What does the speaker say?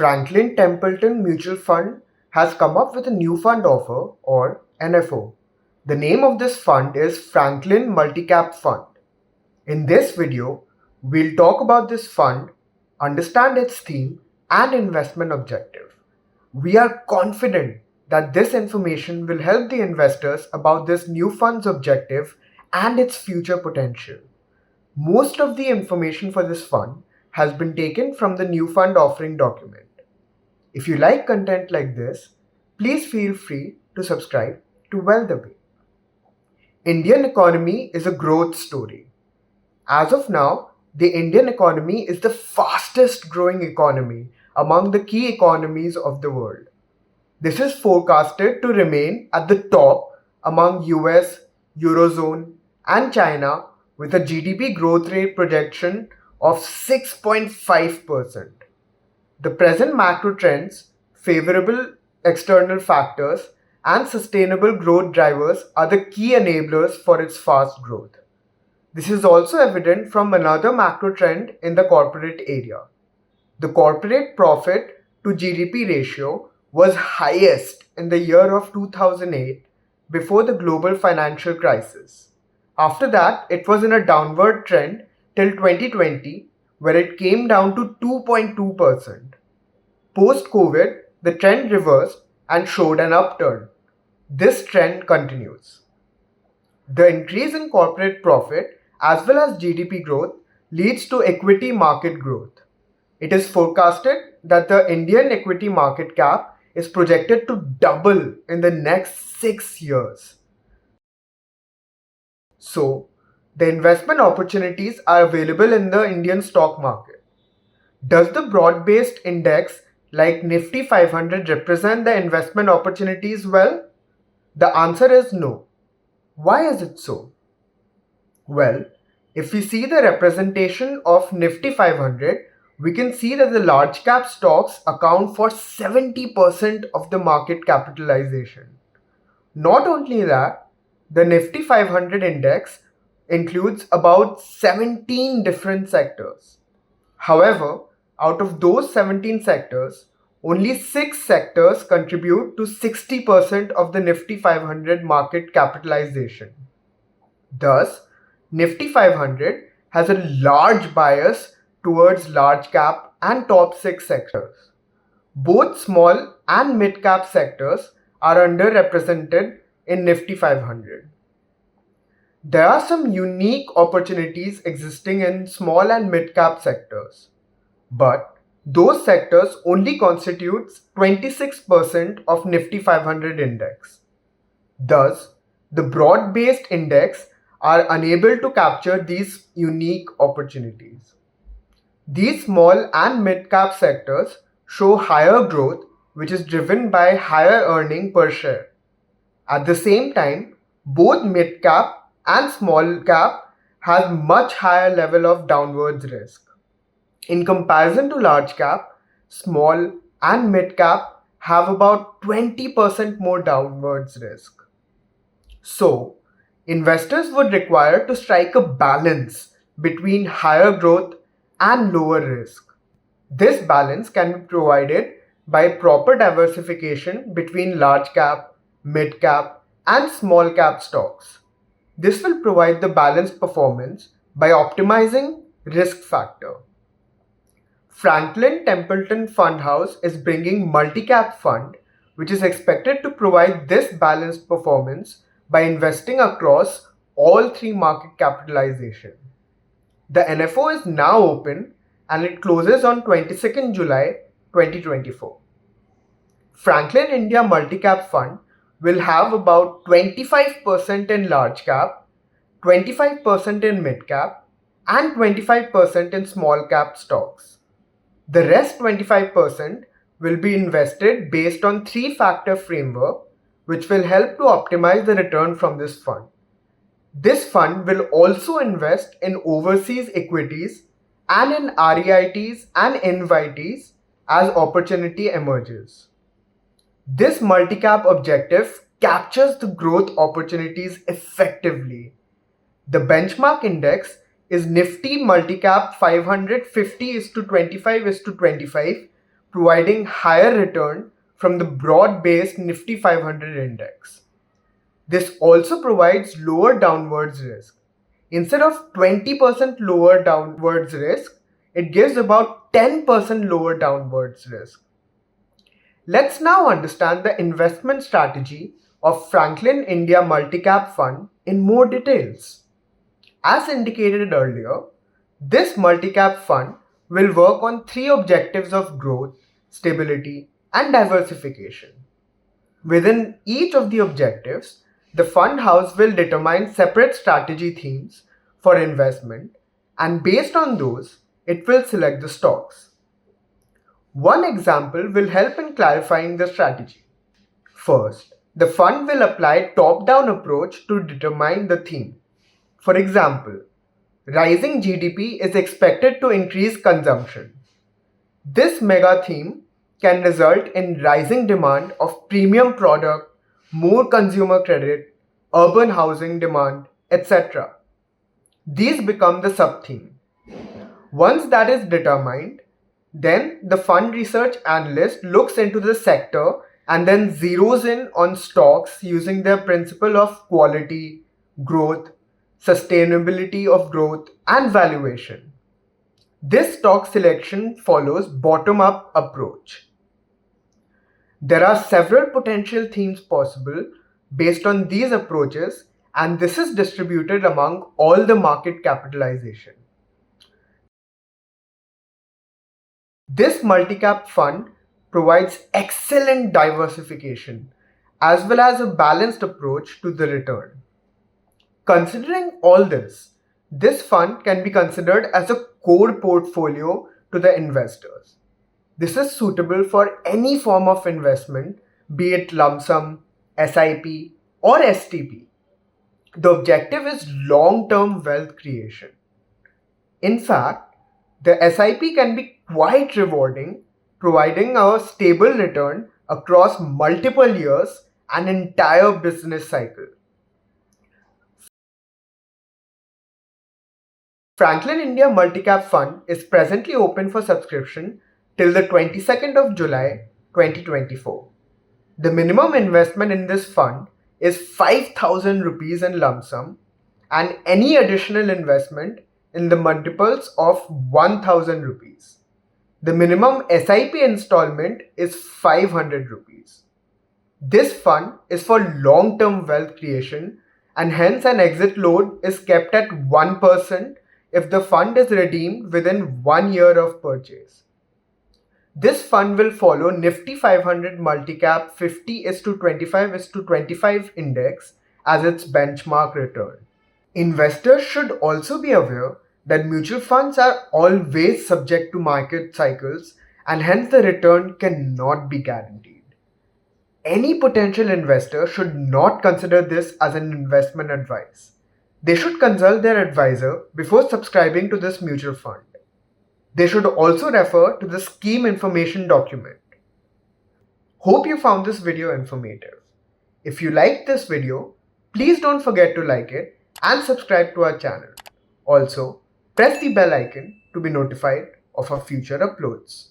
Franklin Templeton Mutual Fund has come up with a new fund offer, or NFO. The name of this fund is Franklin Multicap Fund. In this video, we'll talk about this fund, understand its theme and investment objective. We are confident that this information will help the investors about this new fund's objective and its future potential. Most of the information for this fund has been taken from the new fund offering document. If you like content like this, please feel free to subscribe to WealthAbhi. Indian economy is a growth story. As of now, the Indian economy is the fastest growing economy among the key economies of the world. This is forecasted to remain at the top among US, Eurozone, and China with a GDP growth rate projection of 6.5%. The present macro trends, favorable external factors, and sustainable growth drivers are the key enablers for its fast growth. This is also evident from another macro trend in the corporate area. The corporate profit to GDP ratio was highest in the year of 2008 before the global financial crisis. After that, it was in a downward trend till 2020, where it came down to 2.2%. Post-COVID, the trend reversed and showed an upturn. This trend continues. The increase in corporate profit as well as GDP growth leads to equity market growth. It is forecasted that the Indian equity market cap is projected to double in the next 6 years. So, the investment opportunities are available in the Indian stock market. Does the broad-based index like Nifty 500 represent the investment opportunities well? The answer is no. Why is it so? Well, if we see the representation of Nifty 500, we can see that the large cap stocks account for 70% of the market capitalization. Not only that, the Nifty 500 index includes about 17 different sectors. However, out of those 17 sectors, only 6 sectors contribute to 60% of the Nifty 500 market capitalization. Thus, Nifty 500 has a large bias towards large cap and top 6 sectors. Both small and mid cap sectors are underrepresented in Nifty 500. There are some unique opportunities existing in small and mid cap sectors, but those sectors only constitutes 26% of Nifty 500 index. Thus, the broad-based index are unable to capture these unique opportunities. These small and mid-cap sectors show higher growth, which is driven by higher earning per share. At the same time, both mid-cap and small cap has much higher level of downwards risk. In comparison to large cap, small and mid cap have about 20% more downwards risk. So, investors would require to strike a balance between higher growth and lower risk. This balance can be provided by proper diversification between large cap, mid cap, and small cap stocks. This will provide the balanced performance by optimizing risk factor. Franklin Templeton Fund House is bringing multi-cap fund, which is expected to provide this balanced performance by investing across all 3 market capitalization. The NFO is now open and it closes on 22nd July 2024. Franklin India Multi-Cap Fund will have about 25% in large cap, 25% in mid cap, and 25% in small cap stocks. The rest 25% will be invested based on 3-factor framework, which will help to optimize the return from this fund. This fund will also invest in overseas equities and in REITs and NVITs as opportunity emerges. This multi-cap objective captures the growth opportunities effectively. The benchmark index is Nifty Multicap 500 50:25:25, providing higher return from the broad-based Nifty 500 index. This also provides lower downwards risk. Instead of 20% lower downwards risk, it gives about 10% lower downwards risk. Let's now understand the investment strategy of Franklin India Multi-Cap Fund in more details. As indicated earlier, this multi-cap fund will work on three objectives of growth, stability, and diversification. Within each of the objectives, the fund house will determine separate strategy themes for investment, and based on those, it will select the stocks. One example will help in clarifying the strategy. First, the fund will apply top-down approach to determine the theme. For example, rising GDP is expected to increase consumption. This mega theme can result in rising demand of premium product, more consumer credit, urban housing demand, etc. These become the sub-theme. Once that is determined, then the fund research analyst looks into the sector and then zeroes in on stocks using their principle of quality, growth, sustainability of growth, and valuation. This stock selection follows bottom-up approach. There are several potential themes possible based on these approaches, and this is distributed among all the market capitalization. This multi-cap fund provides excellent diversification as well as a balanced approach to the return. Considering all this fund can be considered as a core portfolio to the investors. This is suitable for any form of investment, be it lump sum, SIP, or STP. The objective is long-term wealth creation. In fact, the SIP can be quite rewarding, providing a stable return across multiple years and entire business cycle. Franklin India Multi-Cap Fund is presently open for subscription till the 22nd of July 2024. The minimum investment in this fund is 5,000 rupees in lump sum and any additional investment in the multiples of 1,000 rupees. The minimum SIP installment is 500 rupees. This fund is for long-term wealth creation and hence an exit load is kept at 1% if the fund is redeemed within 1 year of purchase. This fund will follow Nifty 500 Multi-Cap 50:25:25 index as its benchmark return. Investors should also be aware that mutual funds are always subject to market cycles and hence the return cannot be guaranteed. Any potential investor should not consider this as an investment advice. They should consult their advisor before subscribing to this mutual fund. They should also refer to the scheme information document. Hope you found this video informative. If you liked this video, please don't forget to like it and subscribe to our channel. Also, press the bell icon to be notified of our future uploads.